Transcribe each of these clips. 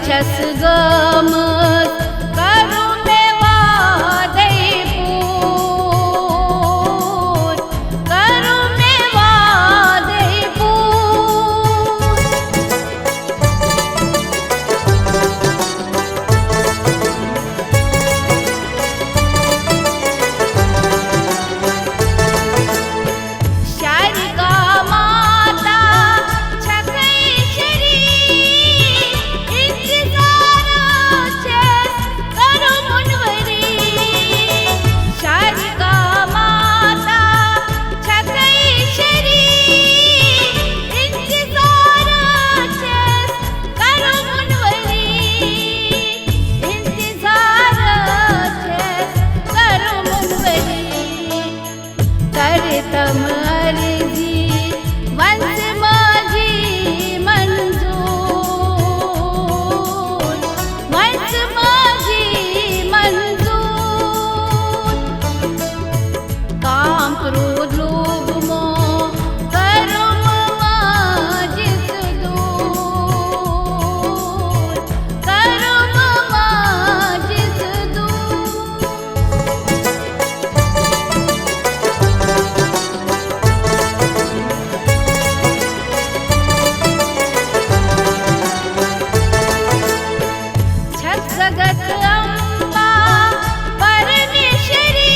छस गम करू मेवा दईपूर करू मेवा दईपूर शारिका माता छकईश्वरी तम अर्जी वंश माझी मंजूर वंश माझी मंजूर काम क्रोध लोभ मोह कर्म माजित दूर कर्म माजित दूर जगत अम्बा परमेश्वरी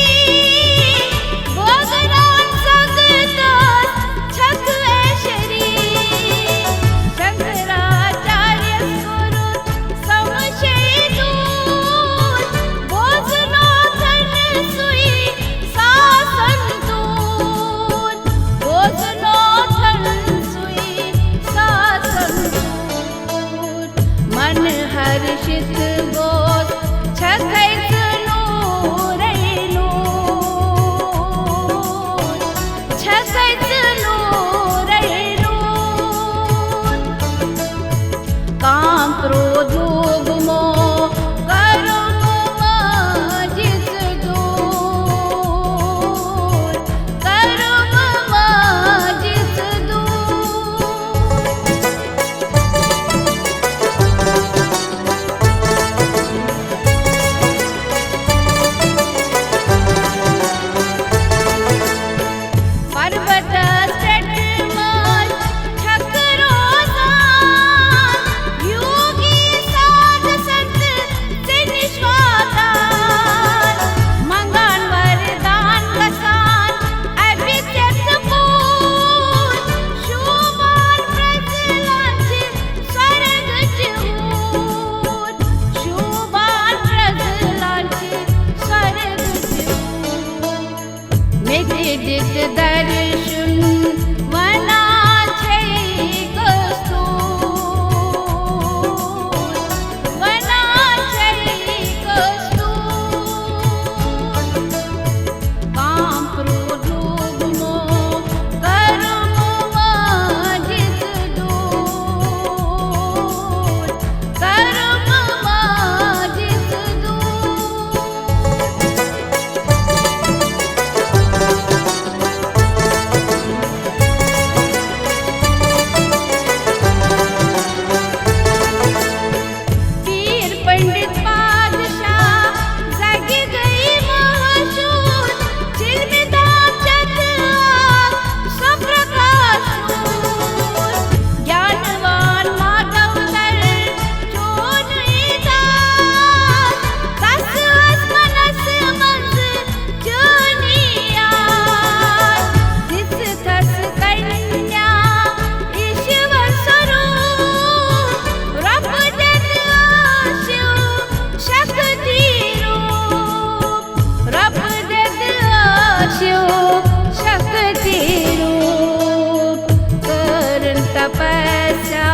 भोगरान सगता छक ऐश्वरी शंकराचार्य गुरु संशय दूर भोजनो धन सुई सासन दूर भोजनो धन सुई सासन दूर मन हर्षित बोध छकैत नूर नूर छकैत नूर नूर काम क्रोध लोभ मोह कर्म माजित दूर कर्म माजित दूर पर्वत चट्टमान छकरोसान योगी साध संत से निष्पादान मंगान वरदान कसान अभिषेक पूर शोभान प्रजलांचे स्वर्ग जहूर शोभान प्रजलांचे स्वर्ग जहूर मेते जित दर्शन वना छै कस्तूर वना छै कस्तूर काम क्रोध लोभ मोह कर्म माजित दूर कर्म माजित दूर पीर पंडित बादशाह जगी गई महाशूर चिलमिदाम चतुर सप्रकाशूर ज्ञानवान माधव दर चोर दास दस मनस मंज जोनियार जिस थस कन्या ईश्वर स्वरूप रब जद शिव शक्ति रूप रब जद शिव शक्ति रूप करन तपस्या